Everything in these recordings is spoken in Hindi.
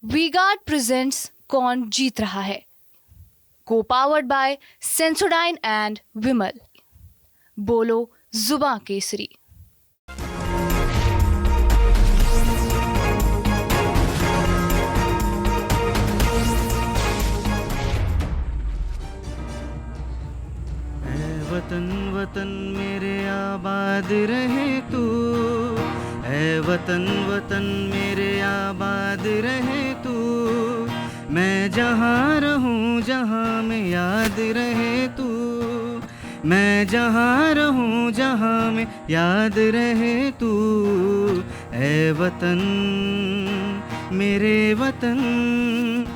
वी-गार्ड प्रेजेंट्स कौन जीत रहा है, को पावर्ड बाय सेंसोडाइन एंड विमल। बोलो जुबां केसरी। वतन वतन मेरे आबाद रहे तू, ऐ वतन वतन मेरे आबाद रहे तू। मैं जहाँ रहूँ जहाँ में याद रहे तू, मैं जहाँ रहूँ जहाँ में याद रहे तू। ऐ वतन मेरे वतन,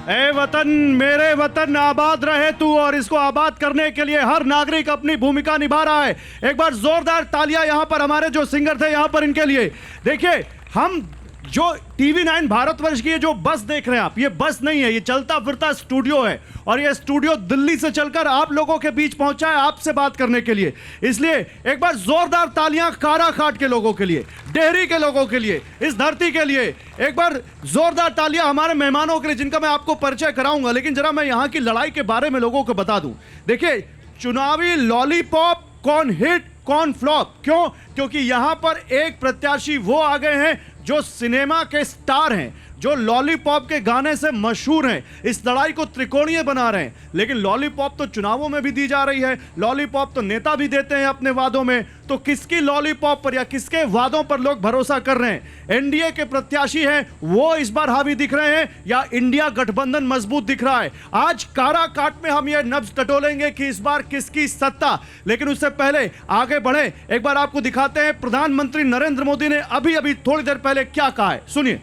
ए वतन मेरे वतन आबाद रहे तू। और इसको आबाद करने के लिए हर नागरिक अपनी भूमिका निभा रहा है। एक बार जोरदार तालियां यहां पर हमारे जो सिंगर थे यहां पर इनके लिए। देखिए, हम जो TV9 भारतवर्ष की ये जो बस देख रहे हैं आप, ये बस नहीं है, ये चलता फिरता स्टूडियो है। और ये स्टूडियो दिल्ली से चलकर आप लोगों के बीच पहुंचा है आपसे बात करने के लिए। इसलिए एक बार जोरदार तालियां काराकाट के लोगों के लिए, डेहरी के लोगों के लिए, इस धरती के लिए। एक बार जोरदार तालियां हमारे मेहमानों के लिए जिनका मैं आपको परिचय कराऊंगा। लेकिन जरा मैं यहां की लड़ाई के बारे में लोगों को बता दूं। देखिए, चुनावी लॉलीपॉप कौन हिट कौन फ्लॉप, क्यों? क्योंकि यहां पर एक प्रत्याशी वो आ गए हैं जो सिनेमा के स्टार हैं, जो लॉलीपॉप के गाने से मशहूर हैं। इस लड़ाई को त्रिकोणीय बना रहे हैं। लेकिन लॉलीपॉप तो चुनावों में भी दी जा रही है, लॉलीपॉप तो नेता भी देते हैं अपने वादों में। तो किसकी लॉलीपॉप पर या किसके वादों पर लोग भरोसा कर रहे हैं? एनडीए के प्रत्याशी हैं वो इस बार हावी दिख रहे हैं या इंडिया गठबंधन मजबूत दिख रहा है? आज काराकाट में हम ये नब्ज टटोलेंगे कि इस बार किसकी सत्ता। लेकिन उससे पहले आगे बढ़े, एक बार आपको दिखाते हैं प्रधानमंत्री नरेंद्र मोदी ने अभी अभी थोड़ी देर पहले क्या कहा है, सुनिए।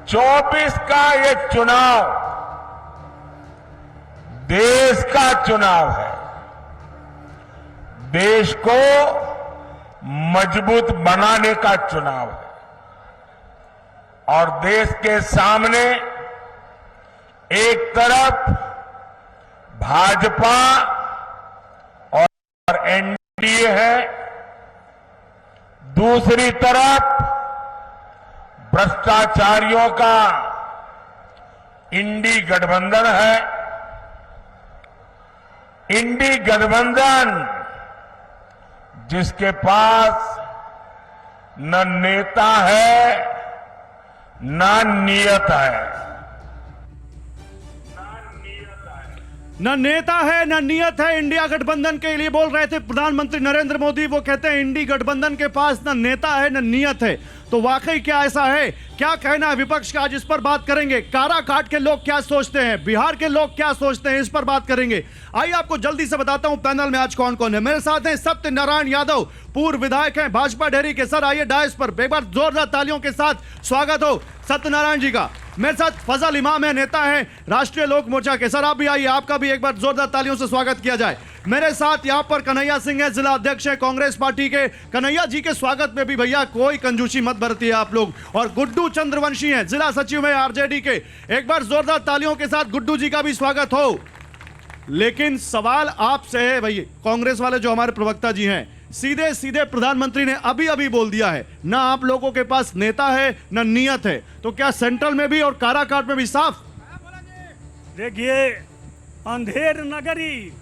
24 का ये चुनाव देश का चुनाव है। देश को मजबूत बनाने का चुनाव है। और देश के सामने एक तरफ भाजपा और एनडीए है, दूसरी तरफ भ्रष्टाचारियों का इंडी गठबंधन है। इंडी गठबंधन जिसके पास न नेता है न नियत है, न नेता है न नियत है इंडिया गठबंधन के लिए बोल रहे थे प्रधानमंत्री नरेंद्र मोदी। वो कहते हैं इंडी गठबंधन के पास न नेता है न नियत है। तो वाकई क्या ऐसा है? क्या कहना है विपक्ष का? आज इस पर बात करेंगे। काराकाट के लोग क्या सोचते हैं, बिहार के लोग क्या सोचते हैं, इस पर बात करेंगे। आइए आपको जल्दी से बताता हूं पैनल में आज कौन कौन है। मेरे साथ हैं सत्यनारायण यादव, पूर्व विधायक हैं भाजपा डेहरी के। सर आइए डायस पर, एक बार जोरदार तालियों के साथ स्वागत हो सत्यनारायण जी का। मेरे साथ फजल इमाम है, नेता है राष्ट्रीय लोक मोर्चा के। सर आप भी आइए, आपका भी एक बार जोरदार तालियों से स्वागत किया जाए। मेरे साथ यहां पर कन्हैया सिंह है, जिला अध्यक्ष है कांग्रेस पार्टी के। कन्हैया जी के स्वागत में भी भैया कोई कंजूसी मत बरतिए आप लोग। और गुड्डू चंद्रवंशी हैं, जिला सचिव है आरजेडी के। एक बार जोरदार तालियों के साथ गुड्डू जी का भी स्वागत हो। लेकिन सवाल आपसे है भैया, कांग्रेस वाले जो हमारे प्रवक्ता जी हैं, सीधे सीधे प्रधानमंत्री ने अभी अभी बोल दिया है ना आप लोगों के पास नेता है ना नियत है। तो क्या सेंट्रल में भी और काराकाट में भी साफ? देखिए, अंधेर नगरी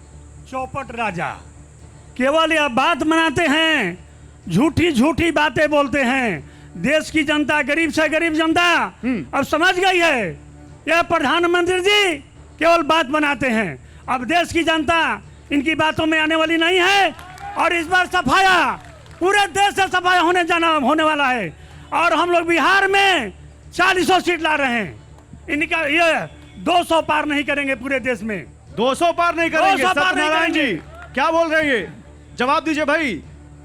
चौपट राजा, केवल यह बात बनाते हैं, झूठी झूठी बातें बोलते हैं। देश की जनता, गरीब से गरीब जनता अब समझ गई है यह प्रधानमंत्री जी केवल बात बनाते हैं। अब देश की जनता इनकी बातों में आने वाली नहीं है। और इस बार सफाया पूरे देश से सफाया होने वाला है। और हम लोग बिहार में 40 सीट ला रहे हैं। इनका ये 200 पार नहीं करेंगे पूरे देश में। 200 पार नहीं करेंगे। 200 पार नहीं सत्यनारायण जी करेंगे। क्या बोल रहे हैं ये? जवाब दीजिए भाई।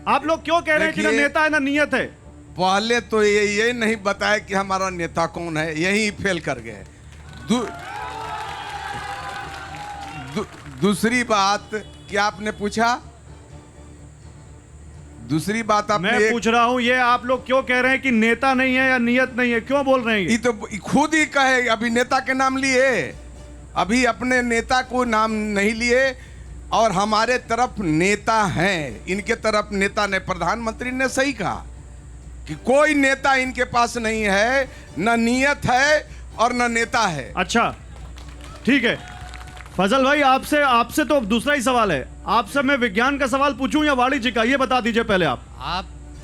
आप लोग क्यों कह रहे हैं कि ना देखिए, नेता है ना नियत है? पहले तो ये नहीं बताया कि हमारा नेता कौन है, यही फेल कर गए। दूसरी बात क्या आपने पूछा? दूसरी बात आपने मैं पूछ रहा हूं ये आप लोग क्यों कह रहे हैं कि नेता नहीं है या नियत नहीं है, क्यों बोल रहे हैं ये तो खुद ही कहे। अभी नेता के नाम लिए, अभी अपने नेता को नाम नहीं लिए। और हमारे तरफ नेता हैं, इनके तरफ नेता ने। प्रधानमंत्री ने सही कहा कि कोई नेता इनके पास नहीं है, न नीयत है और न नेता है। अच्छा ठीक है फजल भाई, आपसे तो दूसरा ही सवाल है। आपसे मैं विज्ञान का सवाल पूछूं या वाणिज्य का, ये बता दीजिए पहले आप।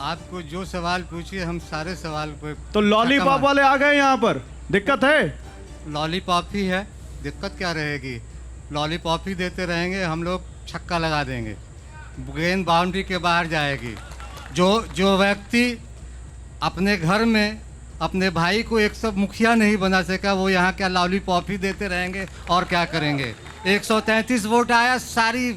आपको जो सवाल पूछिए हम सारे सवाल पे तो लॉलीपॉप वाले आ गए यहाँ पर, दिक्कत है? लॉलीपॉप ही है, दिक्कत क्या रहेगी? लॉलीपॉप ही देते रहेंगे, हम लोग छक्का लगा देंगे, गेंद बाउंड्री के बाहर जाएगी। जो व्यक्ति अपने घर में अपने भाई को एक सब मुखिया नहीं बना सका, वो यहाँ क्या लॉलीपॉप ही देते रहेंगे और क्या करेंगे? 133 वोट आया, सारी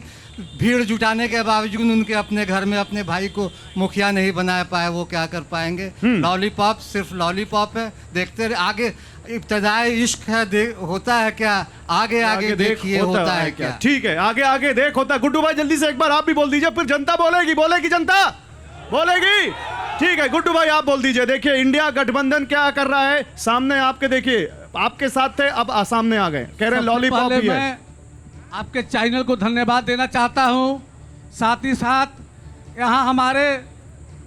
भीड़ जुटाने के बावजूद उनके अपने घर में अपने भाई को मुखिया नहीं बना पाए, वो क्या कर पाएंगे? लॉलीपॉप सिर्फ लॉलीपॉप है, देखते रहे आगे। इब्तदाई इश्क है, होता है क्या? आगे आगे देखिए होता है क्या? ठीक है, आगे आगे देख होता है। गुड्डू भाई जल्दी से एक बार आप भी बोल दीजिए, फिर जनता बोलेगी जनता बोलेगी। ठीक है गुड्डू भाई आप बोल दीजिए। देखिए इंडिया गठबंधन क्या कर रहा है, सामने आपके, देखिए आपके साथ थे, अब सामने आ गए, कह रहे हैं लॉलीपॉप ही है। मैं आपके चैनल को धन्यवाद देना चाहता हूं, साथ ही साथ यहाँ हमारे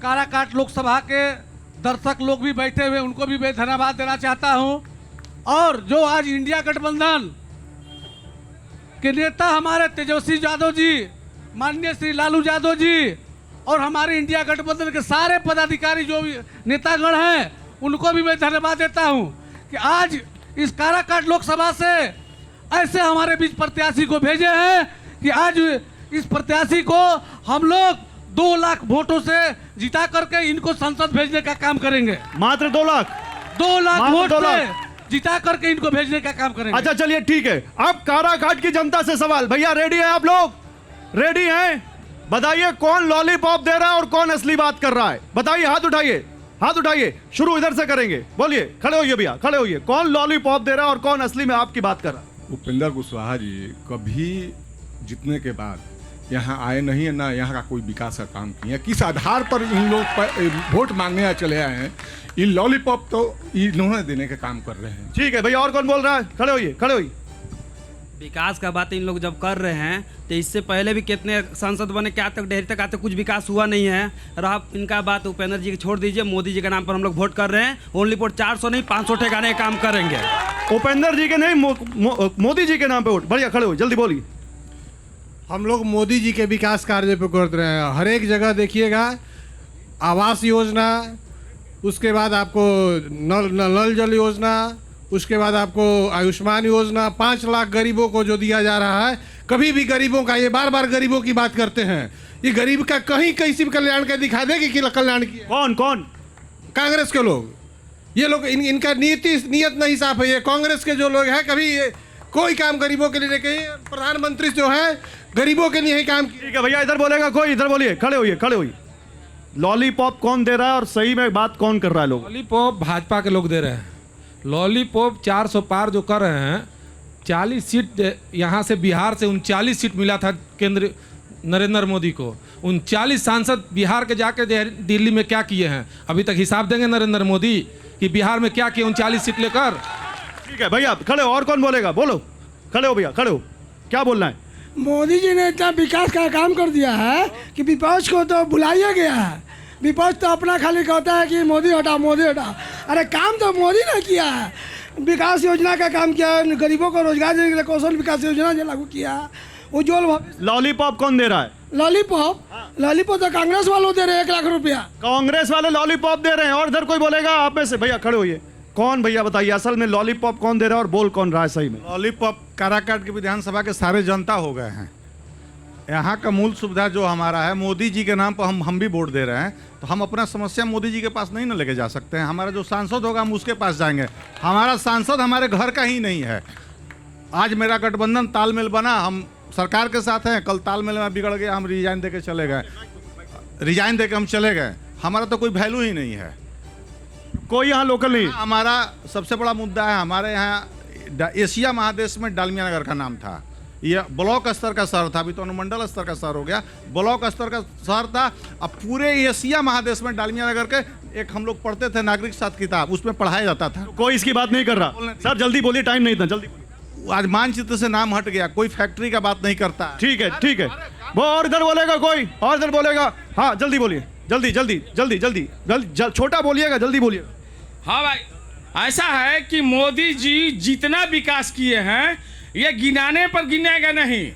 काराकाट लोकसभा के दर्शक लोग भी बैठे हुए, उनको भी मैं धन्यवाद देना चाहता हूं। और जो आज इंडिया गठबंधन के नेता हमारे तेजस्वी यादव जी, माननीय श्री लालू यादव जी और हमारे इंडिया गठबंधन के सारे पदाधिकारी जो भी नेतागण हैं, उनको भी मैं धन्यवाद देता हूं कि आज इस काराकाट लोकसभा से ऐसे हमारे बीच प्रत्याशी को भेजे हैं कि आज इस प्रत्याशी को हम लोग 2 लाख वोटों से जिता करके इनको संसद भेजने का काम करेंगे। मात्र 2 लाख 2 लाख मात्र वोट 2 से लाख। जिता करके इनको भेजने का काम करेंगे। अच्छा चलिए ठीक है, अब काराकाट की जनता से सवाल। भैया रेडी है आप लोग? रेडी हैं? बताइए कौन लॉलीपॉप दे रहा है और कौन असली बात कर रहा है? बताइए, हाथ उठाइए। शुरू इधर से करेंगे, बोलिए, खड़े होइए भैया, खड़े होइए। कौन लॉलीपॉप दे रहा है और कौन असली में आपकी बात कर रहा है? उपेंद्र कुशवाहा जी कभी जीतने के बाद यहाँ आए नहीं है, ना यहाँ का कोई विकास का काम किया। किस आधार पर इन लोग वोट मांगने चले आए हैं? इन लॉलीपॉप तो इन्होंने देने का काम कर रहे हैं। ठीक है भैया, और कौन बोल रहा है? खड़े होइए। विकास का बात इन लोग जब कर रहे हैं तो इससे पहले भी कितने सांसद बने, क्या तक डेहरी तक आते, कुछ विकास हुआ नहीं है। रहा इनका बात उपेंद्र जी की छोड़ दीजिए, मोदी जी के नाम पर हम लोग वोट कर रहे हैं। ओनली वोट 400 नहीं 500 ठेकाने का काम करेंगे। उपेंद्र जी के नहीं, मोदी जी के नाम पे वोट। बढ़िया, खड़े हो, जल्दी बोलिए। हम लोग मोदी जी के विकास कार्य पे कर रहे हैं। हर एक जगह देखिएगा, आवास योजना, उसके बाद आपको नल जल योजना, उसके बाद आपको आयुष्मान योजना, 5 लाख गरीबों को जो दिया जा रहा है। कभी भी गरीबों का, ये बार बार गरीबों की बात करते हैं, ये गरीब का कहीं किसी भी कल्याण का दिखा देगी कि कल्याण की? कौन? कांग्रेस के लोग, ये लोग इनका नीयत नहीं साफ है। ये कांग्रेस के जो लोग हैं, कभी ये कोई काम गरीबों के लिए नहीं किए। प्रधानमंत्री जो है गरीबों के लिए ही काम किया। ठीक है भैया, इधर बोलेगा कोई? इधर बोलिए, खड़े होइए। लॉलीपॉप कौन दे रहा है और सही में बात कौन कर रहा है? लोग लॉलीपॉप भाजपा के लोग दे रहे हैं। लॉलीपॉप 400 पार जो कर रहे हैं, 40 सीट यहाँ से बिहार से 39 सीट मिला था केंद्र नरेंद्र मोदी को। 39 सांसद बिहार के जाके दिल्ली में क्या किए हैं, अभी तक हिसाब देंगे नरेंद्र मोदी कि बिहार में क्या किए 39 सीट लेकर। ठीक है भैया, खड़े हो। और कौन बोलेगा? बोलो, खड़े हो भैया, खड़े हो। क्या बोलना है? मोदी जी ने इतना विकास का काम कर दिया है कि विपक्ष को तो बुलाया गया है। विपक्ष तो अपना खाली कहता है कि मोदी हटा। अरे काम तो मोदी ने किया है। विकास योजना का काम किया है, गरीबों को रोजगार देने के लिए कौशल विकास योजना जो लागू किया है, उज्ज्वल भविष्य। लॉलीपॉप कौन दे रहा है? लॉलीपॉप तो कांग्रेस वालों दे रहे हैं 1 लाख रुपया। कांग्रेस वाले लॉलीपॉप दे रहे हैं। और इधर कोई बोलेगा आप में से? भैया खड़े होइए। कौन भैया बताइए, असल में लॉलीपॉप कौन दे रहा है और बोल कौन रहा है सही में? लॉलीपॉप काराकाट की विधानसभा के सारे जनता हो गए हैं। यहाँ का मूल सुविधा जो हमारा है, मोदी जी के नाम पर हम भी वोट दे रहे हैं, तो हम अपना समस्या मोदी जी के पास नहीं ना लेके जा सकते हैं। हमारा जो सांसद होगा हम उसके पास जाएंगे। हमारा सांसद हमारे घर का ही नहीं है। आज मेरा गठबंधन तालमेल बना, हम सरकार के साथ हैं, कल तालमेल में बिगड़ गया, हम रिजाइन दे के हम चले गए। हमारा तो कोई वैल्यू ही नहीं है। कोई यहाँ लोकल नहीं। हमारा सबसे बड़ा मुद्दा है, हमारे यहाँ एशिया महादेश में डालमिया नगर का नाम था। ये ब्लॉक स्तर का शहर था, अभी तो अनुमंडल स्तर का शहर हो गया। ब्लॉक स्तर का शहर था। अब पूरे एशिया महादेश में डालमिया नगर के एक हम लोग पढ़ते थे नागरिक शास्त्र किताब, उसमें पढ़ाया जाता था। कोई इसकी बात नहीं कर रहा। सर जल्दी बोलिए, टाइम नहीं था, जल्दी। आज मानचित्र से नाम हट गया, कोई फैक्ट्री का बात नहीं करता। ठीक है। वो और इधर बोलेगा कोई? और इधर बोलेगा? हाँ जल्दी बोलिए। जल्दी जल्दी जल्दी जल्दी जल्दी छोटा बोलिएगा, जल्दी बोलिएगा। हाँ भाई, ऐसा है कि मोदी जी जितना विकास किए हैं ये गिनाने पर गिनेगा नहीं।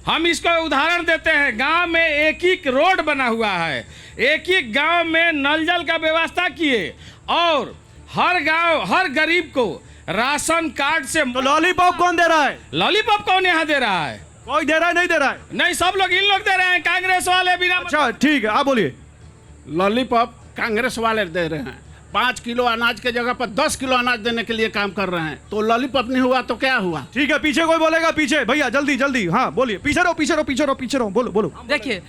हम इसको उदाहरण देते हैं, गांव में एक एक रोड बना हुआ है, एक एक गांव में नल जल का व्यवस्था किए, और हर गांव हर गरीब को राशन कार्ड से। तो लॉलीपॉप कौन दे रहा है? लॉलीपॉप कौन यहाँ दे रहा है? कोई दे रहा है? नहीं दे रहा है? नहीं, सब लोग इन लोग दे रहे हैं, कांग्रेस वाले बिना। अच्छा ठीक है, आप बोलिए। लॉलीपॉप कांग्रेस वाले दे रहे हैं, 5 किलो अनाज के जगह पर 10 किलो अनाज देने के लिए काम कर रहे हैं। तो लॉलीपॉप नहीं हुआ तो क्या हुआ? ठीक है, पीछे कोई बोलेगा? पीछे भैया जल्दी जल्दी, हाँ बोलिए। पीछे रहो पीछे रहो पीछे रहो पीछे रहो, बोलो बोलो। देखिए,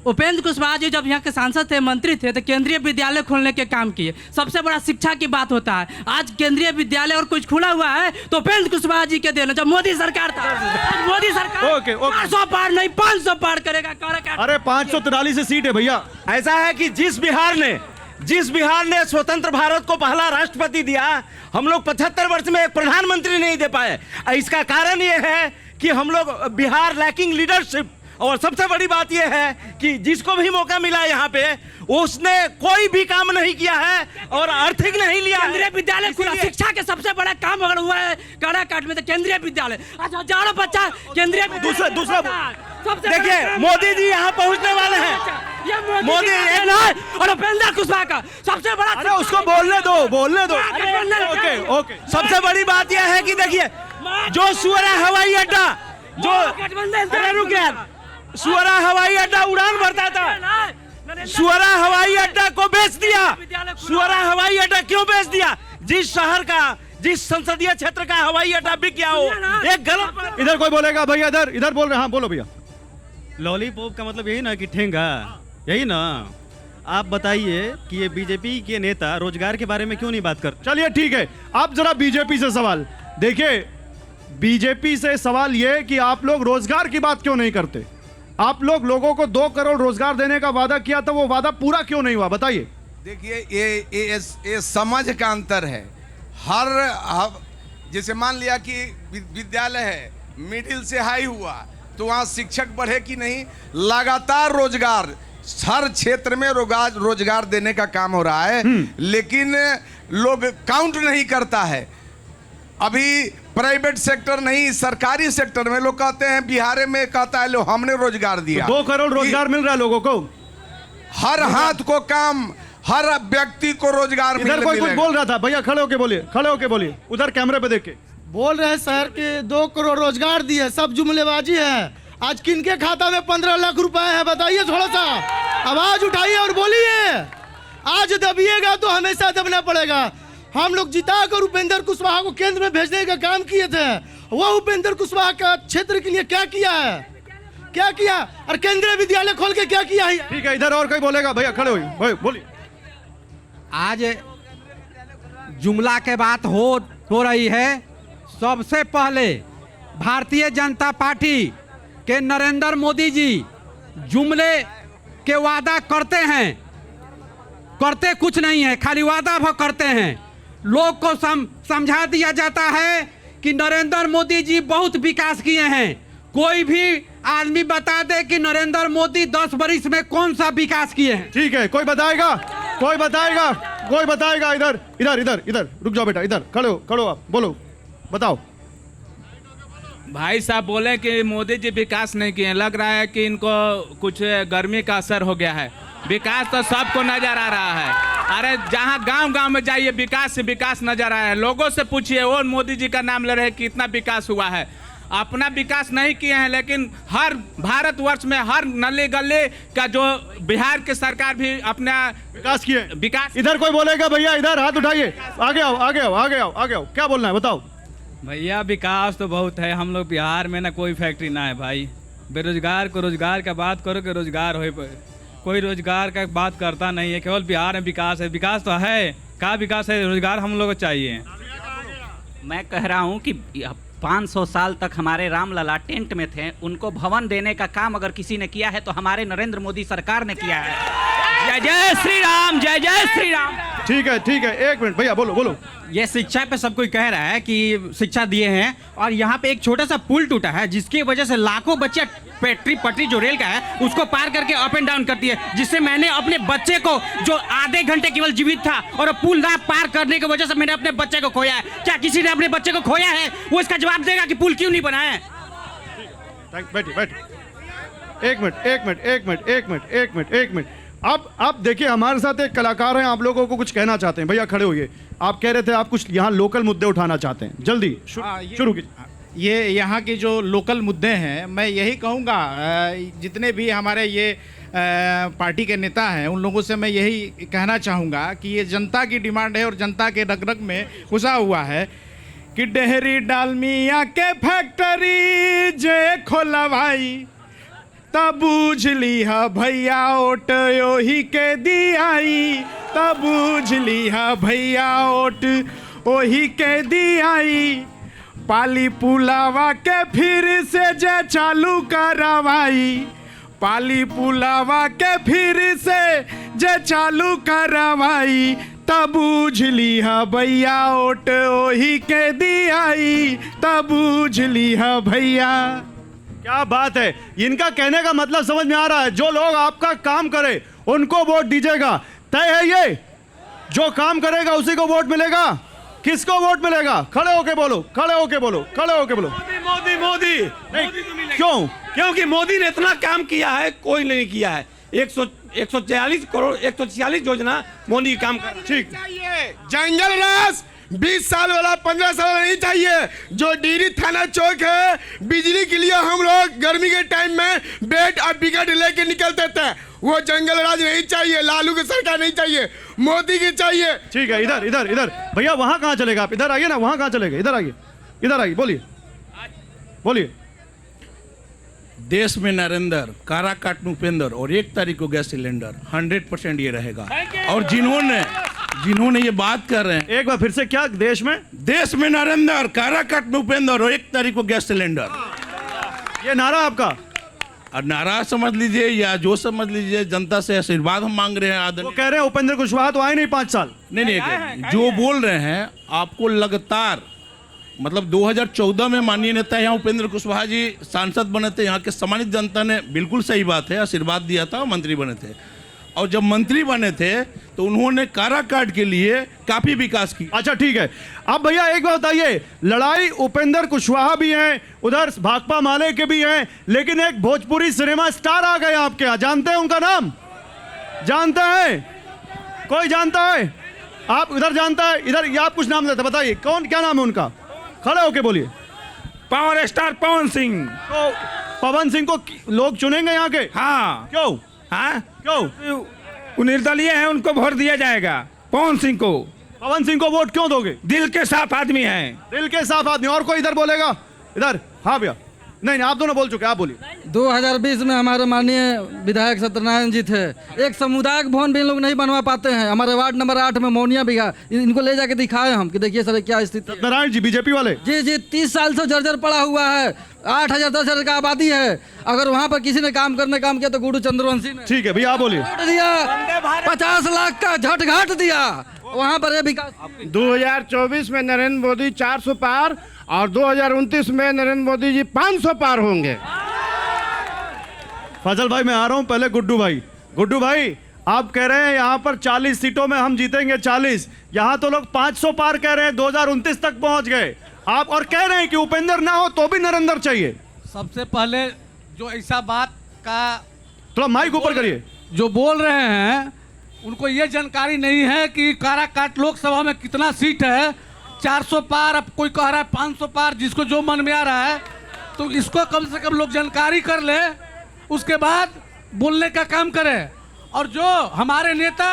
उपेंद्र कुशवाहा जी जब यहाँ के सांसद थे, मंत्री थे, तो केंद्रीय विद्यालय खोलने के काम किए। सबसे बड़ा शिक्षा की बात होता है। आज केंद्रीय विद्यालय और कुछ खुला हुआ है तो उपेंद्र कुशवाहा जी के देना। जब मोदी सरकार था, आज मोदी सरकार ओके, ओके। 400 पार नहीं 500 पार करेगा। अरे 543 सीट है भैया। ऐसा है कि जिस बिहार ने स्वतंत्र भारत को पहला राष्ट्रपति दिया, हम लोग 75 वर्ष में एक प्रधानमंत्री नहीं दे पाए। इसका कारण ये है कि हम लोग बिहार लैकिंग लीडरशिप। और सबसे बड़ी बात यह है कि जिसको भी मौका मिला यहाँ पे उसने कोई भी काम नहीं किया है और आर्थिक नहीं लिया। केंद्रीय विद्यालय खुला, शिक्षा के सबसे बड़ा काम अगर हुआ है काराकाट में तो केंद्रीय विद्यालय। आज हजारों बच्चा केंद्रीय दूसरा देखिए, मोदी जी यहाँ पहुँचने वाले हैं। मोदी और उपेंद्र कुशवाहा का सबसे बड़ा। अरे उसको बोलने दो, बोलने दो। Okay okay. सबसे बड़ी बात यह है कि देखिए, जो सुअरा हवाई अड्डा, सुअरा हवाई अड्डा उड़ान भरता था, सुअरा हवाई अड्डा को बेच दिया। सुअरा हवाई अड्डा क्यों बेच दिया? जिस शहर का, जिस संसदीय क्षेत्र का हवाई अड्डा बिक गया हो, एक गलत। इधर कोई बोलेगा भैया? इधर बोल रहे। हाँ बोलो भैया। लॉलीपॉप का मतलब यही ना कि ठेंगा, यही ना। आप बताइए कि ये बीजेपी के नेता रोजगार के बारे में क्यों नहीं बात करते? चलिए ठीक है, आप जरा बीजेपी से सवाल देखिए। बीजेपी से सवाल ये कि आप लोग रोजगार की बात क्यों नहीं करते? आप लोगों को 2 करोड़ रोजगार देने का वादा किया था, वो वादा पूरा क्यों नहीं हुआ? बताइए। देखिए, ये समझ का अंतर है। हर जैसे मान लिया कि विद्यालय है, मिडिल से हाई हुआ तो वहाँ शिक्षक बढ़े कि नहीं? लगातार रोजगार, हर क्षेत्र में रोजगार देने का काम हो रहा है, लेकिन लोग काउंट नहीं करता है। अभी प्राइवेट सेक्टर नहीं, सरकारी सेक्टर में लोग कहते हैं, बिहार में कहता है लो हमने रोजगार दिया। 2 करोड़ रोजगार मिल रहा है लोगों को, हर हाथ को काम, हर व्यक्ति को रोजगार। इधर कोई कुछ बोल रहा था भैया, खड़े होके बोलिए, खड़े होके बोलिए, उधर कैमरे पे देख के बोल रहे हैं सर कि 2 करोड़ रोजगार दिए, सब जुमलेबाजी है। आज किनके खाता में 15 लाख रुपए है? बताइए, थोड़ा सा आवाज उठाइए और बोलिए। आज दबिएगा तो हमेशा दबना पड़ेगा। हम लोग जिता कर उपेंद्र कुशवाहा को केंद्र में भेजने का काम किए थे। वो उपेंद्र कुशवाहा का क्षेत्र के लिए क्या किया है? क्या किया? और केंद्रीय विद्यालय खोल के क्या किया है? ठीक है, इधर और कोई बोलेगा? भैया खड़े हो, बोलिए। आज जुमला के बात हो रही है। सबसे पहले भारतीय जनता पार्टी के नरेंद्र मोदी जी जुमले के वादा करते हैं, करते कुछ नहीं है, खाली वादा करते हैं। लोग को समझा दिया जाता है कि नरेंद्र मोदी जी बहुत विकास किए हैं। कोई भी आदमी बता दे कि नरेंद्र मोदी 10 वर्ष में कौन सा विकास किए हैं? ठीक है, कोई बताएगा? कोई बताएगा? कोई बताएगा? इधर इधर इधर इधर रुक जाओ बेटा, इधर खड़े हो आप, बोलो, बताओ। भाई साहब बोले कि मोदी जी विकास नहीं किए। लग रहा है कि इनको कुछ गर्मी का असर हो गया है। विकास तो सबको नजर आ रहा है। अरे जहाँ गांव में जाइए विकास से विकास नजर आ रहा है। लोगों से पूछिए, वो मोदी जी का नाम ले रहे हैं कि इतना विकास हुआ है। अपना विकास नहीं किए हैं, लेकिन हर भारतवर्ष में हर नले गले का जो बिहार की सरकार भी अपना विकास किए। विकास। इधर कोई बोलेगा? भैया इधर हाथ उठाइए, आगे आओ आगे आओ आगे आओ आगे आओ, क्या बोलना है बताओ। भैया विकास तो बहुत है। हम लोग बिहार में ना कोई फैक्ट्री ना है भाई। बेरोजगार को रोजगार का बात करो कि रोजगार हो, कोई रोजगार का बात करता नहीं है। केवल बिहार में विकास है। विकास तो है, क्या विकास है? रोजगार हम लोग को चाहिए। मैं कह रहा हूँ कि 500 साल तक हमारे राम लला टेंट में थे, उनको भवन देने का काम अगर किसी ने किया है तो हमारे नरेंद्र मोदी सरकार ने किया है। जय जय श्री राम, जय जय श्री राम। ठीक है, एक मिनट भैया, बोलो। ये शिक्षा पे सब कोई कह रहा है कि शिक्षा दिए हैं, और यहाँ पे एक छोटा सा पुल टूटा है जिसकी वजह से लाखों बच्चे पटरी जो रेल का है उसको पार करके अप एंड डाउन करती है, जिससे मैंने अपने बच्चे को जो आधे घंटे केवल जीवित था और पुल ना पार करने की वजह से मैंने अपने बच्चे को खोया है। क्या किसी ने अपने बच्चे को खोया है? वो इसका जवाब देगा कि पुल क्यों नहीं बना है। बैठिए एक मिनट। अब देखिए, हमारे साथ एक कलाकार हैं, आप लोगों को कुछ कहना चाहते हैं। भैया खड़े होइए। आप कह रहे थे आप कुछ यहाँ लोकल मुद्दे उठाना चाहते हैं, जल्दी शुरू कीजिए। ये यहाँ के जो लोकल मुद्दे हैं, मैं यही कहूँगा, जितने भी हमारे ये पार्टी के नेता हैं उन लोगों से मैं यही कहना चाहूँगा कि ये जनता की डिमांड है और जनता के रग में घुसा हुआ है कि डेहरी डालमिया के फैक्ट्री जे खोलवाई तब बूझ ली है भैया ओट ओही के दियाई, तब बूझ ली है भैया ओट ओही के दियाई, पाली पुलावा के फिर से जे चालू करवाई, पाली पुलावा के फिर से जे चालू करवाई, तब बूझ ली है भैया ओट ओही के दियाई, तब बूझ ली है भैया। क्या बात है, इनका कहने का मतलब समझ में आ रहा है। जो लोग आपका काम करे उनको वोट दीजिएगा, तय है ये। जो काम करेगा उसी को वोट मिलेगा। किसको वोट मिलेगा? खड़े होके बोलो, खड़े होके बोलो, खड़े होके बोलो। मोदी मोदी क्यों? क्योंकि मोदी ने इतना काम किया है, कोई नहीं किया है। 140 करोड़ 146 योजना मोदी काम कर। ठीक, जंगल राज 20 साल वाला 15 साल वाला नहीं चाहिए। जो डीरी थाना चौक है, बिजली के लिए हम लोग गर्मी के टाइम में बेड और विकेट लेके निकलते थे, वो जंगल राज नहीं चाहिए। लालू की सरकार नहीं चाहिए, मोदी की चाहिए। ठीक है, इधर भैया, वहां कहाँ चलेगा? आप इधर आइए ना, वहां कहाँ चलेगा? इधर आइए, बोलिए। देश में नरेंद्र, काराकाट उपेंद्र और 1 तारीख को गैस सिलेंडर 100% ये रहेगा। और जिन्होंने ये बात कर रहे हैं, एक बार फिर से, क्या देश में नरेंद्र, काराकाट उपेंद्र और 1 तारीख को गैस सिलेंडर, ये नारा आपका? और नारा समझ लीजिए या जो समझ लीजिए, जनता से आशीर्वाद हम मांग रहे हैं। वो कह रहे हैं उपेंद्र कुशवाहा तो आए नहीं 5 साल। नहीं, जो बोल रहे हैं आपको लगातार, मतलब 2014 में माननीय नेता यहाँ उपेंद्र कुशवाहा जी सांसद बने थे, यहाँ के सम्मानित जनता ने, बिल्कुल सही बात है, आशीर्वाद दिया था, मंत्री बने थे। और जब मंत्री बने थे तो उन्होंने काराकाट के लिए काफी विकास की। अच्छा ठीक है, अब भैया एक बात बताइए, लड़ाई उपेंद्र कुशवाहा भी हैं, उधर भाकपा माले के भी हैं, लेकिन एक भोजपुरी सिनेमा स्टार आ गए आपके यहाँ, जानते हैं उनका नाम? जानते हैं? कोई जानता है? आप इधर जानता है? इधर ये आप कुछ नाम देते बताइए, कौन, क्या नाम है उनका? खड़े होके बोलिए। Power star Pawan Singh. तो पवन सिंह को लोग चुनेंगे यहाँ के? हाँ। क्यों? हाँ क्यों? वो निर्दलीय है, उनको वोट दिया जाएगा। पवन सिंह को वोट क्यों दोगे? दिल के साफ आदमी है। दिल के साफ आदमी। और कोई इधर बोलेगा? इधर, हाँ भैया। नहीं, आप दोनों बोल चुके, आप बोलिए। 2020 में हमारे माननीय विधायक सत्यनारायण जी थे, एक सामुदायिक भवन भी इन लोग नहीं बनवा पाते हैं। हमारे वार्ड नंबर 8 में मोनिया बिघा, इनको ले जाके दिखाए हम कि देखिए सर क्या स्थिति। सत्यनारायण जी बीजेपी वाले? जी, 30 साल से जर्जर पड़ा हुआ है। 8,000 10,000 का आबादी है। अगर वहाँ पर किसी ने काम किया तो गुरु चंद्रवंशी ने। ठीक है भैया, आप बोलिए। दिया 50 लाख का झट घाट दिया वहाँ पर ये विकास। 2024 में नरेंद्र मोदी 400 पार और 2029 में नरेंद्र मोदी जी 500 पार होंगे। फजल भाई मैं आ रहा हूं, पहले गुड्डू भाई आप कह रहे हैं यहाँ पर 40 सीटों में हम जीतेंगे 40, यहाँ तो लोग 500 पार कह रहे हैं, 2029 तक पहुंच गए आप, और कह रहे हैं कि उपेंद्र ना हो तो भी नरेंद्र चाहिए। सबसे पहले जो ऐसा बात का, थोड़ा माइक ऊपर करिए, जो बोल रहे हैं उनको ये जानकारी नहीं है कि काराकाट लोकसभा में कितना सीट है। 400 पार, अब कोई कह रहा है 500 पार, जिसको जो मन में आ रहा है, तो इसको कम से कम लोग जानकारी कर ले, उसके बाद बोलने का काम करें। और जो हमारे नेता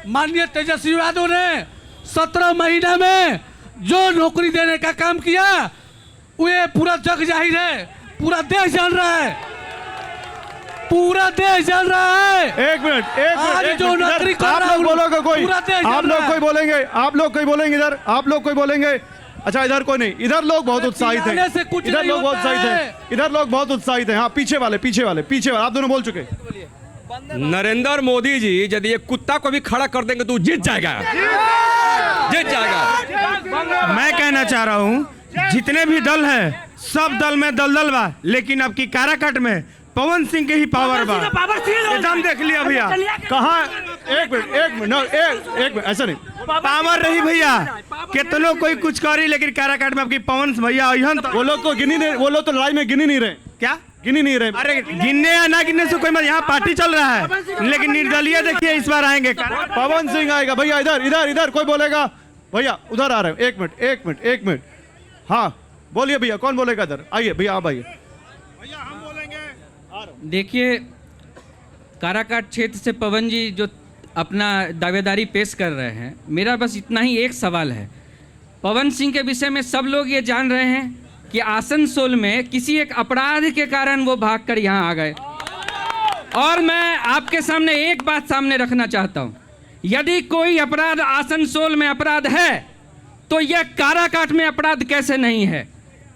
माननीय तेजस्वी यादव ने 17 महीने में जो नौकरी देने का काम किया, वो पूरा जग जाहिर है, पूरा देश जान रहा है, पूरा देश जान रहा है। एक मिनट, जो नौकरी कर रहा है, आप लोग बोलोगे कोई? पूरा देश आप लोग कोई बोलेंगे? आप लोग कोई बोलेंगे इधर? आप लोग कोई बोलेंगे? अच्छा इधर कोई नहीं, इधर लोग बहुत उत्साहित हैं, इधर लोग बहुत उत्साहित हैं, इधर लोग बहुत उत्साहित हैं। हाँ पीछे वाले आप दोनों बोल चुके। नरेंद्र मोदी जी यदि एक कुत्ता को भी खड़ा कर देंगे तो जीत जाएगा। मैं कहना चाह रहा हूँ, जितने भी दल हैं सब दल में दलदल बा, लेकिन अब की काराकाट में पवन सिंह के ही पावर बा। एकदम देख लिया भैया। कहाँ? एक मिनट ऐसा नहीं, पावर रही भैया, कितनों कोई कुछ करी, लेकिन काराकाट में आपकी पवन भैया वो लोग तो गिनी नहीं, वो लोग तो लड़ाई में गिनी नहीं रहे। क्या गिनी नहीं रहे? अरे गिनने या ना गिनने से कोई मत, यहाँ पार्टी चल रहा है, लेकिन निर्दलीय देखिए इस बार आएंगे। पवन सिंह आएगा भैया। इधर कोई बोलेगा? भैया उधर आ रहे हैं। एक मिनट। हाँ बोलिए भैया, कौन बोलेगा इधर? आइए भैया, आप आइए। देखिए, काराकाट क्षेत्र से पवन जी जो अपना दावेदारी पेश कर रहे हैं, मेरा बस इतना ही एक सवाल है। पवन सिंह के विषय में सब लोग ये जान रहे हैं कि आसनसोल में किसी एक अपराध के कारण वो भागकर यहाँ आ गए, और मैं आपके सामने एक बात सामने रखना चाहता हूँ। यदि कोई अपराध आसनसोल में अपराध है तो यह काराकाट में अपराध कैसे नहीं है?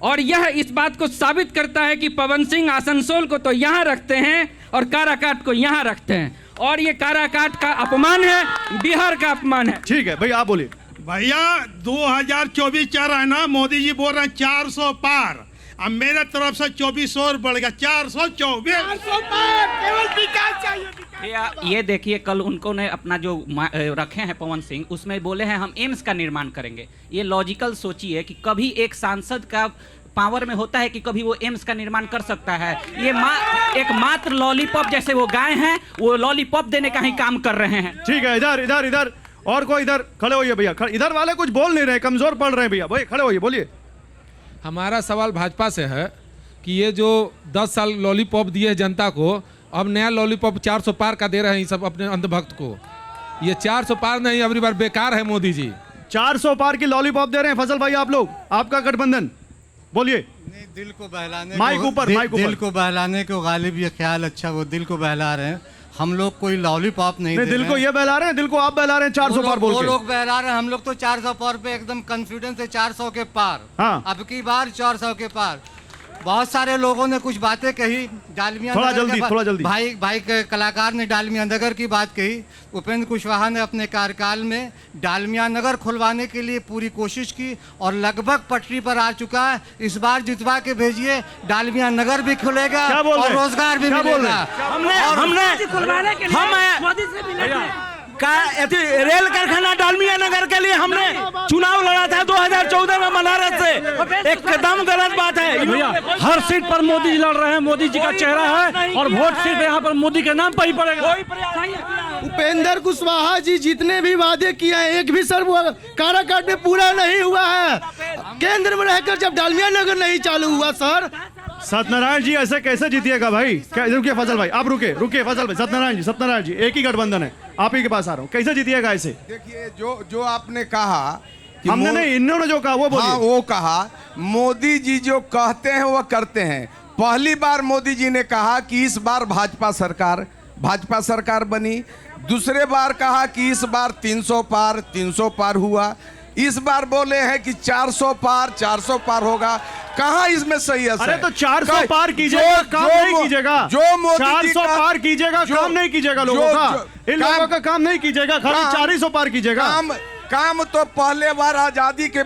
और यह इस बात को साबित करता है कि पवन सिंह आसनसोल को तो यहाँ रखते हैं और काराकाट को यहाँ रखते हैं, और ये काराकाट का अपमान है, बिहार का अपमान है। ठीक है भैया, आप बोलिए। भैया 2024 चल रहा है ना, मोदी जी बोल रहे हैं 400 पार, अब मेरे तरफ से 24 और बढ़ गया 424 केवल विकास चाहिए। भैया ये देखिए, कल उनको ने अपना जो रखे हैं पवन सिंह, उसमें बोले हैं हम एम्स का निर्माण करेंगे। ये लॉजिकल सोचिए कि कभी एक सांसद का पावर में होता है कि कभी वो एम्स का निर्माण कर सकता है। ये एक मात्र लॉलीपॉप जैसे वो गाय हैं, वो लॉलीपॉप देने का ही काम कर रहे हैं। ठीक है, इधर और कोई इधर खड़े होइए भैया। इधर वाले कुछ बोल नहीं रहे, कमजोर पड़ रहे हैं भैया। भाई खड़े होइए, बोलिए। हमारा सवाल भाजपा से है कि ये जो 10 साल लॉलीपॉप दिए जनता को, अब नया लॉलीपॉप 400 पार का दे रहे हैं सब अपने अंधभक्त को। ये 400 पार नहीं, अगली बार बेकार है मोदी जी। 400 पार की लॉलीपॉप दे रहे हैं फैसल भाई आप लोग, आपका गठबंधन। बोलिए। दिल को बहलाने, माइक ऊपर। दिल को बहलाने को गालिब ये ख्याल अच्छा, वो दिल को बहला रहे हैं। हम लोग कोई लॉलीपॉप नहीं दे दिल को ये बहला रहे हैं, दिल को आप बहला रहे हैं 400 पार बोल के। वो लोग बहला रहे हैं, हम लोग तो 400 पार पे एकदम कॉन्फिडेंस है, 400 के पार। हाँ। अब की बार 400 के पार। बहुत सारे लोगों ने कुछ बातें कही, डालमिया थोड़ा नगर जल्दी। भाई कलाकार ने डालमिया नगर की बात कही। उपेंद्र कुशवाहा ने अपने कार्यकाल में डालमिया नगर खुलवाने के लिए पूरी कोशिश की और लगभग पटरी पर आ चुका है। इस बार जितवा के भेजिए, डालमिया नगर भी खुलेगा और रोजगार भी मिलेगा। रेल कारखाना डालमिया नगर के लिए हमने चुनाव लड़ा था 2014 में बनारस से, एकदम गलत बात है। हर सीट पर मोदी जी लड़ रहे हैं, मोदी जी का चेहरा है और वोट सिर्फ यहाँ पर मोदी के नाम पर ही पड़ेगा। उपेंद्र कुशवाहा जी जितने भी वादे किए हैं, एक भी सर काराकाट में पूरा नहीं हुआ है। केंद्र में रहकर जब डालमिया नगर नहीं चालू हुआ सर। सत्यनारायण जी ऐसे कैसे जीतिएगा भाई? रुकिए फैसल भाई, आप रुके फैसल भाई। सत्यनारायण जी एक ही गठबंधन है, आप ही के पास आ रहा हूँ, कैसे जीतिएगा ऐसे? देखिए जो आपने कहा कि हमने नहीं, इन्होंने जो कहा वो बोलिए। हाँ, वो कहा मोदी जी जो कहते हैं वो करते हैं। पहली बार मोदी जी ने कहा कि इस बार भाजपा सरकार बनी। दूसरे बार कहा कि इस बार 300 पार हुआ। इस बार बोले हैं कि 400 पार होगा। कहाँ इसमें सही है? अरे तो 400 पार कीजिएगा, काम नहीं कीजिएगा। जो मोदी 400 पार कीजिएगा, काम नहीं कीजिएगा लोगों का। इन लोगों का काम नहीं कीजिएगा, खाली 400 पार कीजिएगा। काम तो पहले बार आजादी के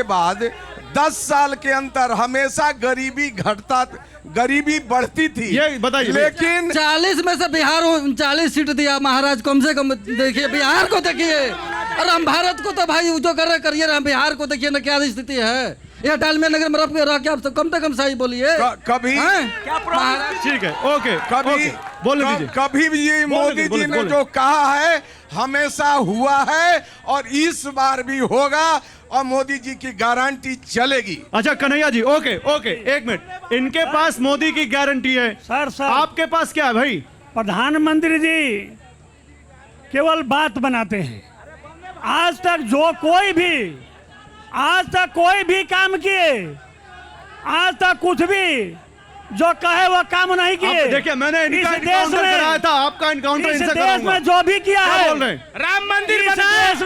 बाद 10 साल के अंदर हमेशा गरीबी बढ़ती थी। ये बताइए। लेकिन 40 में से बिहार 39 सीट दिया महाराज, कम से कम देखिए बिहार को देखिए। और हम भारत को तो भाई जो कर रहे करिए, हम बिहार को देखिए ना क्या स्थिति है। यह डालमिया नगर में रह के आप कम से कम सही बोलिए। कभी ठीक है, ओके, बोलने दीजिए। कभी भी मोदी जी ने जो कहा है हमेशा हुआ है और इस बार भी होगा और मोदी जी की गारंटी चलेगी। अच्छा कन्हैया जी, ओके, एक मिनट। इनके पास मोदी की गारंटी है सर, आपके पास क्या है भाई? प्रधानमंत्री जी केवल बात बनाते हैं। आज तक कोई भी काम किए, आज तक कुछ भी जो कहे वो काम नहीं किए। देखिए मैंने इनका एनकाउंटर कराया था, आपका एनकाउंटर इनसे कराऊंगा। इस देश में जो भी किया है, बोल रहे हैं राम मंदिर बना, इस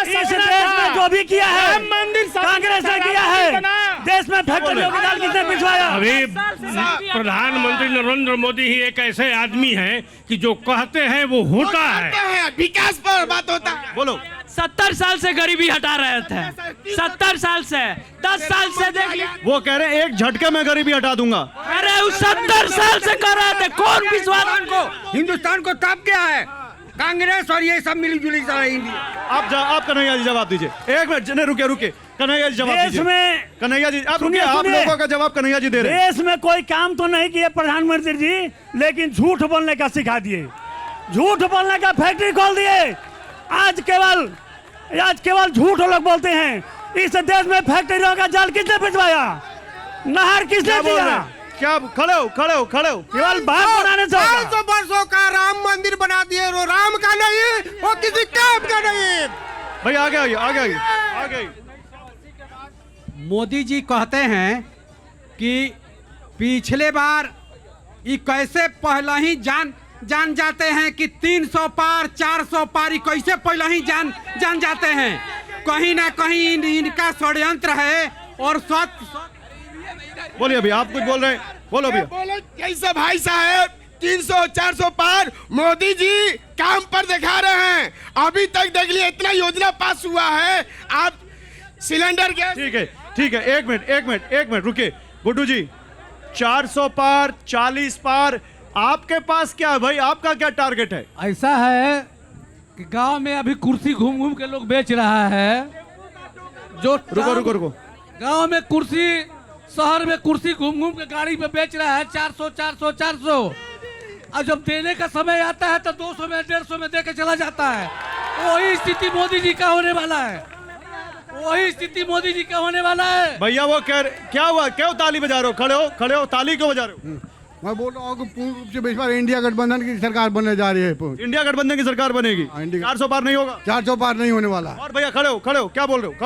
देश में जो भी किया है, राम मंदिर कांग्रेस ने किया है। देश में में फैक्ट्रियों की जाल किसने पिछवाया? अभी प्रधानमंत्री नरेंद्र मोदी ही एक ऐसे आदमी हैं कि जो कहते हैं वो होता है। विकास पर बात होता है। बोलो। 70 साल से गरीबी हटा रहे थे, 70 साल से, 10 साल से देख लिया। वो कह रहे हैं एक झटके में गरीबी हटा दूंगा। अरे वो 70 साल से कर रहे थे, कौन विश्वास उनको? हिंदुस्तान को तब क्या है, कांग्रेस और ये सब मिली जुली चलाएंगी। आप कन्हैया जी जवाब दीजिए। एक मिनट, नहीं रुके कन्हैया जी जवाब देश दीजिए। में कन्हैया जी आप रुकिए, आप लोगों का जवाब कन्हैया जी दे रहे हैं। देश में कोई काम तो नहीं किए प्रधानमंत्री जी, लेकिन झूठ बोलने का सिखा दिए, झूठ बोलने का फैक्ट्री खोल दिए। आज केवल झूठ लोग बोलते हैं। इस देश में फैक्ट्रियों का जाल किसने भिजवाया? नहर किसने दिया? क्या खड़े हो केवल बात बनाने से 500 वर्षों का राम मंदिर बना दिए, वो राम का नहीं, वो किसी काम का नहीं। भाई आगे मोदी जी कहते हैं कि पिछले बार ये कैसे पहले ही जान जाते हैं कि 300 पार 400 पार ये कैसे पहले ही जान जाते हैं। कहीं ना कहीं इनका षड्यंत्र है। और बोलिए अभी आप कुछ बोल रहे हैं, बोलो भैया। कैसे भाई साहब 300 400 पार मोदी जी काम पर दिखा रहे हैं। अभी तक देख लिए इतना योजना पास हुआ है। आप सिलेंडर गैस ठीक है एक मिनट रुकिए गुड्डू जी। 400 पार 40 पार आपके पास क्या है भाई, आपका क्या टारगेट है? ऐसा है कि गांव में अभी कुर्सी घूम के लोग बेच रहा है। जो रुको गांव में कुर्सी, शहर में कुर्सी घूम के गाड़ी पे बेच रहा है 400। और जब देने का समय आता है तो 200 में 150 में दे के चला जाता है। वही स्थिति मोदी जी का होने वाला है। भैया वो क्या हुआ, क्यों ताली बजा रहे हो? खड़े हो ताली क्यों बजा रहे हो? मैं बोल रहा हूँ कि पूर्ण रूप से इस बार इंडिया गठबंधन की सरकार बनने जा रही है। इंडिया गठबंधन की सरकार बनेगी। 400 पार नहीं होगा, 400 पार नहीं होने वाला। और भैया खड़े हो, क्या बोल रहे हो?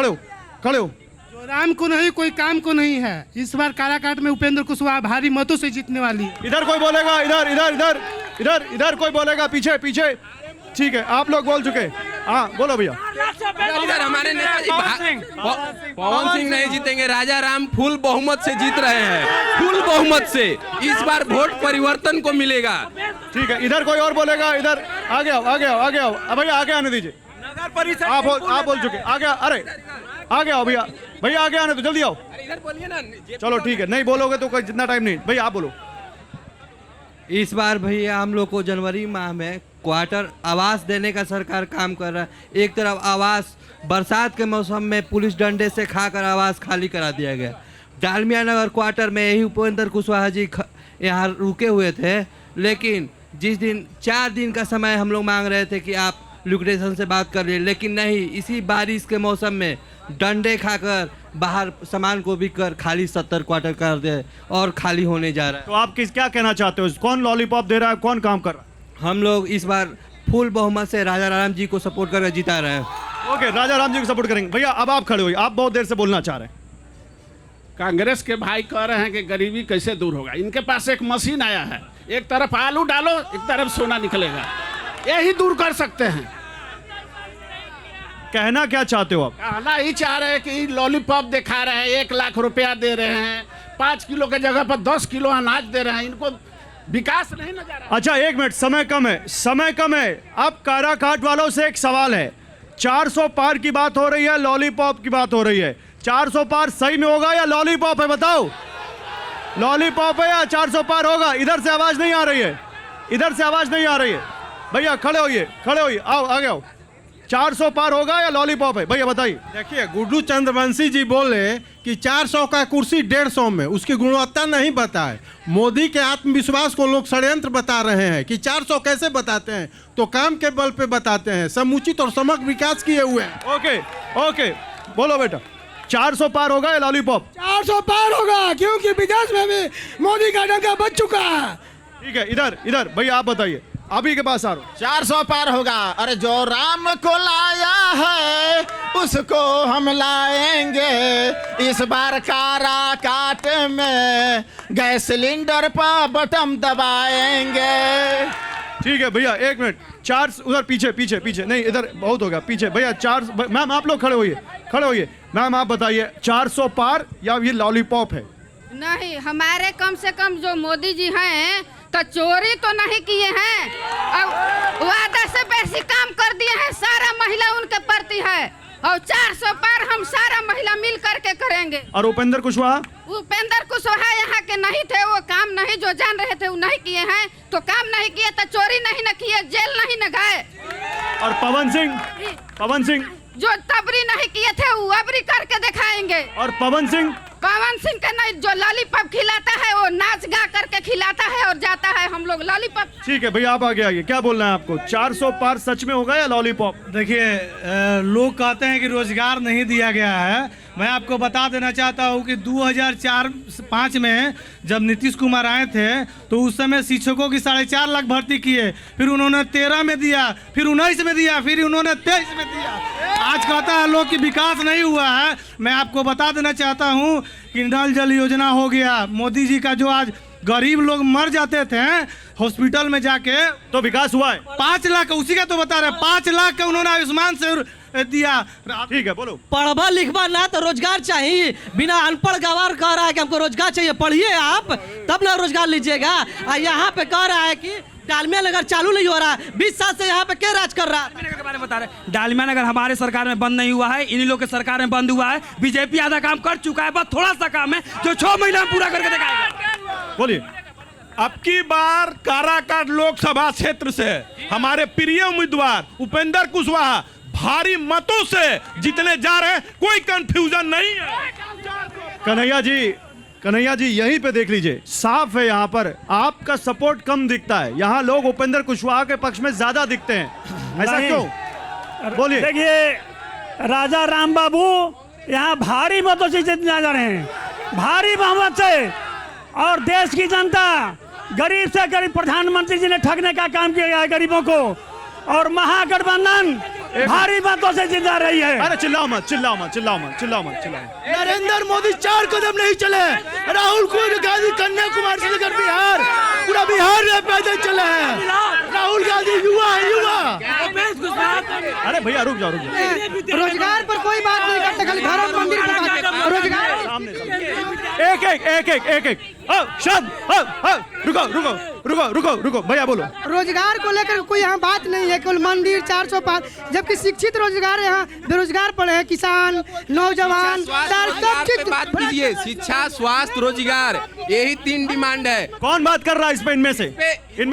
खड़े हो। जो राम को नहीं कोई काम को नहीं है। इस बार काराकाट में उपेंद्र कुशवाहा भारी मतों से जीतने वाली है। इधर कोई बोलेगा, इधर कोई बोलेगा, पीछे। ठीक है, आप लोग बोल चुके। हाँ बोलो भैया। इधर हमारे नेताजी पवन सिंह नहीं जीतेंगे, राजा राम फुल बहुमत से जीत रहे हैं, फुल बहुमत से। इस बार वोट परिवर्तन को मिलेगा। ठीक है, इधर कोई और बोलेगा, इधर आगे आओ भैया, आगे आने दीजिए। नगर परिषद आप बोल चुके, आगे आओ भैया आगे आने दो, जल्दी आओ। इधर बोलिए ना। चलो ठीक है, नहीं बोलोगे तो कोई जितना टाइम नहीं। भैया आप बोलो। इस बार भैया हम लोग को जनवरी माह में क्वार्टर आवास देने का सरकार काम कर रहा है। एक तरफ आवास बरसात के मौसम में पुलिस डंडे से खाकर आवास खाली करा दिया गया। डालमिया नगर क्वार्टर में यही उपेंद्र कुशवाहा जी यहाँ रुके हुए थे, लेकिन जिस दिन 4 दिन का समय हम लोग मांग रहे थे कि आप लिक्विडेशन से बात कर लिए, लेकिन नहीं, इसी बारिश के मौसम में डंडे खाकर बाहर सामान को भी कर खाली 70 क्वार्टर कर दे और खाली होने जा रहा है। तो आप क्या कहना चाहते हो? कौन लॉलीपॉप दे रहा है, कौन काम कर रहा है? हम लोग इस बार फुल बहुमत से राजा राम जी को सपोर्ट करके जिता रहे हैं। ओके, राजा राम जी को सपोर्ट करेंगे। भैया अब आप खड़े हो, आप बहुत देर से बोलना चाह रहे हैं। कांग्रेस के भाई कह रहे हैं कि गरीबी कैसे दूर होगा। इनके पास एक मशीन आया है, एक तरफ आलू डालो, एक तरफ सोना निकलेगा, यही दूर कर सकते हैं। कहना क्या चाहते हो आप? कहना ही चाह रहे हैं कि लॉलीपॉप दिखा रहे हैं, 1 लाख रुपया दे रहे हैं, 5 किलो के जगह पर 10 किलो अनाज दे रहे हैं। इनको विकास नहीं नजर आ रहा। अच्छा एक मिनट, समय कम है। अब काराकाट वालों से एक सवाल है। 400 पार की बात हो रही है, लॉलीपॉप की बात हो रही है। 400 पार सही में होगा या लॉलीपॉप है? बताओ, लॉलीपॉप है या 400 पार होगा? इधर से आवाज नहीं आ रही है। भैया खड़े होइए, आओ आगे आओ। 400 पार होगा या लॉलीपॉप है? भैया बताइए। देखिए, गुड्डू चंद्रवंशी जी बोले कि 400 का कुर्सी 150 में, उसकी गुणवत्ता नहीं बताए। मोदी के आत्मविश्वास को लोग षड्यंत्र बता रहे हैं कि 400 कैसे बताते हैं, तो काम के बल पे बताते हैं। समुचित और समग्र विकास किए हुए हैं। ओके बोलो बेटा, 400 पार होगा या लॉलीपॉप? 400 पार होगा, क्योंकि विदेश में भी मोदी का डंका बच चुका है। ठीक है, इधर भैया आप बताइए, अभी के पास आ रहा हूं। 400 पार होगा। अरे जो राम को लाया है उसको हम लाएंगे। इस बार काराकाट में गैस सिलेंडर पर बटन दबाएंगे। ठीक है भैया, एक मिनट। 4 उधर पीछे नहीं, इधर बहुत हो गया, पीछे भैया। 4 मैम आप लोग खड़े खड़े होइए। मैम आप बताइए 400 पार या ये लॉलीपॉप है? नहीं, हमारे कम से कम जो मोदी जी हैं तो चोरी तो नहीं किए हैं, और वादा से बेसी काम कर दिए हैं, सारा महिला उनके प्रति है, और 400 पार हम सारा महिला मिल करके करेंगे। और उपेंद्र कुशवाहा? उपेंद्र कुशवाहा यहाँ के नहीं थे, वो काम नहीं जो जान रहे थे वो नहीं किए हैं, तो काम नहीं किए तो चोरी नहीं न किए, जेल नहीं न गए। और पवन सिंह? पवन सिंह जो तबरी नहीं किए थे वो अबरी करके दिखाएंगे। और पवन सिंह? पवन सिंह का नहीं, जो लॉलीपॉप खिलाता है वो नाच गा करके खिलाता है और जाता है, हम लोग लॉलीपॉप। ठीक है भैया आप आगे आइए, क्या बोलना है आपको? 400 पार सच में होगा या लॉलीपॉप? देखिए लोग कहते हैं कि रोजगार नहीं दिया गया है। मैं आपको बता देना चाहता हूं कि 2004-05 में जब नीतीश कुमार आए थे तो उस समय शिक्षकों की 4.5 लाख भर्ती किए, फिर उन्होंने 13 में दिया, फिर 19 में दिया, फिर उन्होंने 23 में दिया। आज कहता है लोग कि विकास नहीं हुआ है। मैं आपको बता देना चाहता हूं कि नल जल योजना हो गया, मोदी जी का जो आज गरीब लोग मर जाते थे हॉस्पिटल में जाके, तो विकास हुआ है। 5 लाख, उसी का तो बता रहे, 5 लाख का उन्होंने आयुष्मान से दिया। ठीक है बोलो। पढ़वा लिखवा ना तो रोजगार चाहिए, बिना अनपढ़ गवार कह रहा है कि हमको रोजगार चाहिए, पढ़िए आप तब ना रोजगार लीजिएगा। और यहाँ पे कह रहा है कि डालमिया नगर चालू नहीं हो रहा, 20 साल से यहाँ पे क्या राज कर रहा है? के बारे में बता रहे, डालमिया नगर हमारे सरकार में बंद नहीं हुआ है, इन्हीं लोग के सरकार में बंद हुआ है। बीजेपी आधा काम कर चुका है, बस थोड़ा सा काम है जो 6 महीना में पूरा करके दिखाएगा। बोलिए। अब की बार काराकाट लोकसभा क्षेत्र से हमारे प्रिय उम्मीदवार उपेंद्र कुशवाहा भारी मतों से जीतने जा रहे हैं, कोई कंफ्यूजन नहीं है। कन्हैया जी यहीं पे देख लीजिए, साफ है यहाँ पर आपका सपोर्ट कम दिखता है, यहाँ लोग उपेंद्र कुशवाहा के पक्ष में ज्यादा दिखते हैं, ऐसा क्यों? बोलिए। देखिए राजा राम बाबू यहाँ भारी मतों से जीतने जा रहे हैं, भारी बहुमत से, और देश की जनता गरीब से गरीब प्रधानमंत्री जी ने ठगने का काम किया है गरीबों को, और महागठबंधन भारी मतों से जीत जा रही है। अरे चिल्लाओ मत, चिल्लाओ मत, चिल्लाओ मत, चिल्लाओ मत, चिल्लाओ। नरेंद्र मोदी 4 कदम नहीं चले, राहुल गांधी कन्याकुमारी से लेकर बिहार, पूरा बिहार में पैदल चले हैं। राहुल गांधी युवा है, युवा। अरे भैया रुक जाओ, रुक जाओ। रोजगार पर कोई बात नहीं करते, खाली घर और मंदिर की बात। रोजगार एक रुको भैया बोलो। रोजगार को लेकर कोई यहाँ बात नहीं है, केवल मंदिर 400 पार, जबकि शिक्षित रोजगार यहाँ बेरोजगार पड़े हैं, किसान, नौजवान, बात कीजिए। शिक्षा, स्वास्थ्य, रोजगार, यही 3 डिमांड है। कौन बात कर रहा है इसमें? इनमें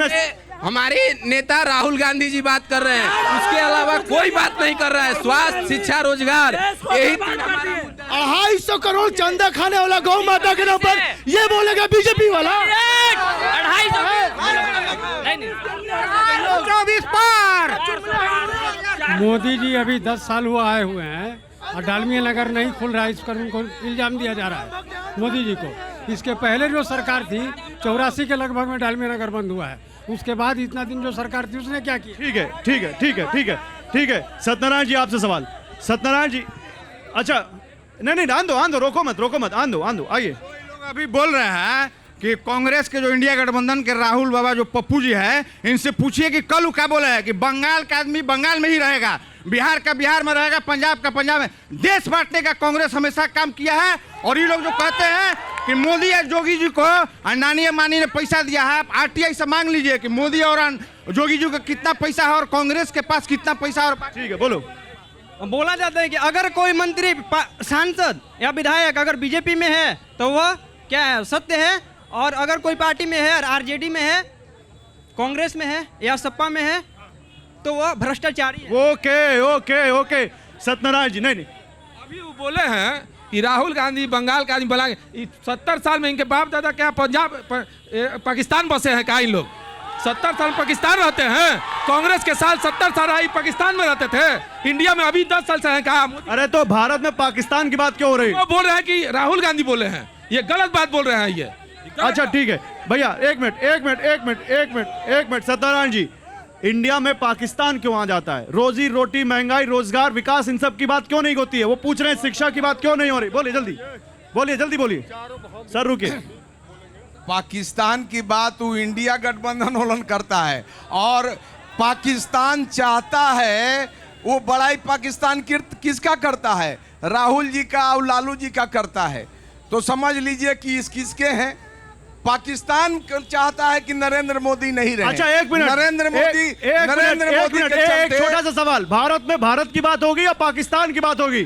से हमारे नेता राहुल गांधी जी बात कर रहे हैं, उसके अलावा कोई बात नहीं कर रहा है। स्वास्थ्य, शिक्षा, रोजगार, यही 250 करोड़ चंदा खाने वाला गौ माता के नाम पर ये बोलेगा बीजेपी वाला। 24 पार। मोदी जी अभी 10 साल हुआ आए हुए हैं और डालमिया नगर नहीं खुल रहा है, इस पर उनको इल्जाम दिया जा रहा है मोदी जी को। इसके पहले जो सरकार थी 84 के लगभग में डालमिया नगर बंद हुआ है, उसके बाद इतना दिन जो सरकार थी उसने क्या किया? ठीक है सत्यनारायण जी आपसे सवाल। सत्यनारायण जी, अच्छा नहीं आन दो, रोको मत, आन दो, आइए। लोग अभी बोल रहे हैं कि कांग्रेस के जो इंडिया गठबंधन के राहुल बाबा जो पप्पू जी है, इनसे पूछिए कि कल क्या बोले हैं कि बंगाल का आदमी बंगाल में ही रहेगा, बिहार का बिहार में रहेगा, पंजाब का पंजाब में। देश बांटने का कांग्रेस हमेशा काम किया है। और ये लोग जो कहते हैं कि मोदी और जोगी जी को अंडानी अंबानी ने पैसा दिया है, आप RTI से मांग लीजिए कि मोदी और जोगी जी को कितना पैसा है और कांग्रेस के पास कितना पैसा। और ठीक है बोलो। बोला जाता है कि अगर कोई मंत्री, सांसद या विधायक अगर बीजेपी में है तो वह क्या है, सत्य है, और अगर कोई पार्टी में है, RJD में है, कांग्रेस में है या सपा में है, तो वह भ्रष्टाचारी है। ओके सत्यनारायण जी, नहीं अभी वो बोले हैं कि राहुल गांधी बंगाल का आदमी बना, 70 साल में इनके बाप दादा क्या पाकिस्तान बसे हैं? क्या इन लोग 70 साल पाकिस्तान रहते हैं? कांग्रेस के साल 70 साल आई पाकिस्तान में रहते थे, इंडिया में अभी 10 साल से हैं। कहा? अरे तो भारत में पाकिस्तान की बात क्यों हो रही? वो बोल रहे हैं कि राहुल गांधी बोले हैं, ये गलत बात बोल रहे हैं ये। अच्छा ठीक है भैया, एक मिनट सत्यनारायण जी, इंडिया में पाकिस्तान क्यों आ जाता है? रोजी रोटी, महंगाई, रोजगार, विकास, इन सब की बात क्यों नहीं होती है? वो पूछ रहे हैं शिक्षा की बात क्यों नहीं हो रही? बोलिए जल्दी बोलिए। सर रुकिए। पाकिस्तान की बात वो इंडिया गठबंधन होलन करता है, और पाकिस्तान चाहता है, वो बड़ाई पाकिस्तान किसका करता है? राहुल जी का और लालू जी का करता है, तो समझ लीजिए कि इस किसके हैं। पाकिस्तान चाहता है कि नरेंद्र मोदी नहीं रहे। अच्छा एक मिनट, नरेंद्र मोदी एक छोटा सा सवाल, भारत में भारत की बात होगी या पाकिस्तान की बात होगी?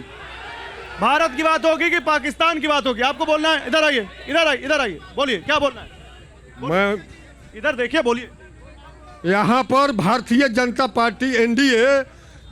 भारत की बात होगी कि पाकिस्तान की बात होगी? आपको बोलना है। इधर आइए, इधर आइए, इधर आइए, बोलिए क्या बोलना है। मैं इधर देखिए, बोलिए। यहाँ पर भारतीय जनता पार्टी एनडीए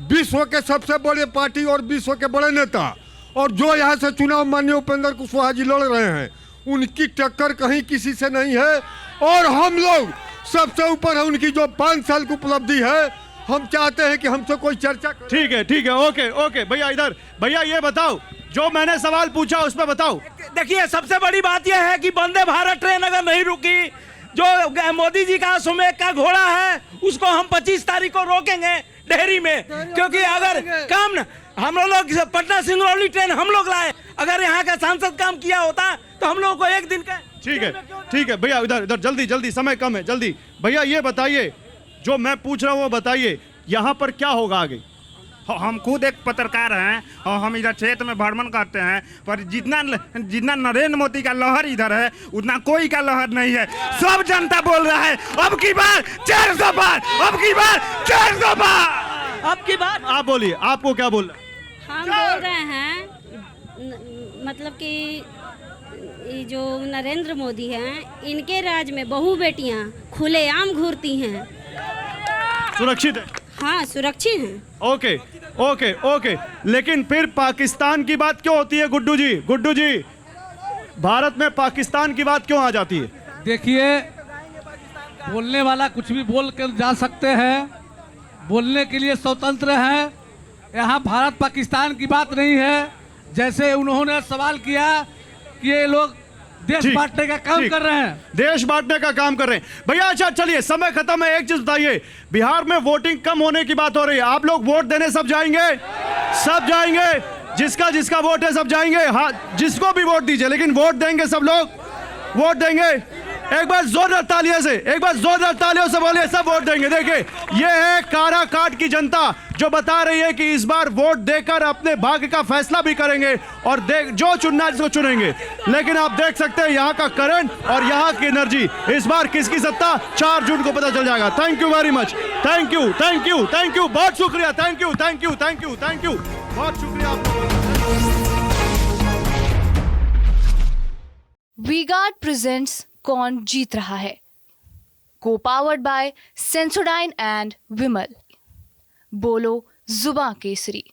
विश्व के सबसे बड़े पार्टी और विश्व के बड़े नेता, और जो यहाँ से चुनाव माननीय उपेंद्र कुशवाहा जी लड़ रहे हैं, उनकी टक्कर कहीं किसी से नहीं है। और हम लोग सबसे ऊपर है, उनकी जो 5 साल की उपलब्धि है, हम चाहते हैं कि हमसे कोई चर्चा करे। ठीक है, ठीक है, ओके ओके। भैया इधर, भैया ये बताओ, जो मैंने सवाल पूछा उस पर बताओ। देखिए, सबसे बड़ी बात यह है कि वंदे भारत ट्रेन अगर नहीं रुकी, जो मोदी जी का अश्वमेध का घोड़ा है, उसको हम 25 तारीख को रोकेंगे डेहरी में, क्योंकि अगर काम हम लोग पटना सिंगरौली ट्रेन हम लोग लाए, अगर यहाँ का सांसद काम किया होता तो हम लोगों को एक दिन का। ठीक है, ठीक है भैया, इधर इधर, जल्दी जल्दी, समय कम है, जल्दी। भैया ये बताइए, जो मैं पूछ रहा हूँ वो बताइए, यहाँ पर क्या होगा आगे? हम खुद एक पत्रकार हैं और हम इधर क्षेत्र में भ्रमण करते हैं, पर जितना नरेंद्र मोदी का लहर इधर है, उतना कोई का लहर नहीं है। सब जनता बोल रहा है अब की बार 400 पार, अब की बार 400 पार, अब की बार। आप बोलिए, आपको क्या बोल रहे हैं? हम बोल रहे हैं मतलब कि ये जो नरेंद्र मोदी हैं, इनके राज में बहू बेटियां खुलेआम घूरती हैं। सुरक्षित है? हाँ, सुरक्षित हैं। ओके ओके ओके, लेकिन फिर पाकिस्तान की बात क्यों होती है गुड्डू जी? गुड्डू जी, भारत में पाकिस्तान की बात क्यों आ जाती है? देखिए, बोलने वाला कुछ भी बोल कर जा सकते हैं, बोलने के लिए स्वतंत्र है। यहाँ भारत पाकिस्तान की बात नहीं है। जैसे उन्होंने सवाल किया कि ये लोग देश बांटने का काम कर रहे हैं, देश बांटने का काम कर रहे हैं। भैया अच्छा चलिए, समय खत्म है। एक चीज बताइए, बिहार में वोटिंग कम होने की बात हो रही है, आप लोग वोट देने सब जाएंगे? सब जाएंगे, जिसका जिसका वोट है सब जाएंगे। हाँ, जिसको भी वोट दीजिए, लेकिन वोट देंगे सब लोग? वोट देंगे? एक बार जोरदार तालियों से, एक बार जोरदार तालियों से बोलिए, सब वोट देंगे। देखिए, ये है काराकाट की जनता जो बता रही है कि इस बार वोट देकर अपने भाग्य का फैसला भी करेंगे और जो चुनना है जिसको चुनेंगे। लेकिन आप देख सकते हैं यहाँ का करंट और यहाँ की एनर्जी, इस बार किसकी सत्ता 4 जून को पता चल जाएगा। Thank you very much, thank you thank you thank you, बहुत शुक्रिया, thank you thank you thank you thank you, बहुत शुक्रिया आपका। वी-गार्ड प्रेजेंट्स कौन जीत रहा है, को पावर्ड बाय सेंसोडाइन एंड विमल। बोलो जुबां केसरी।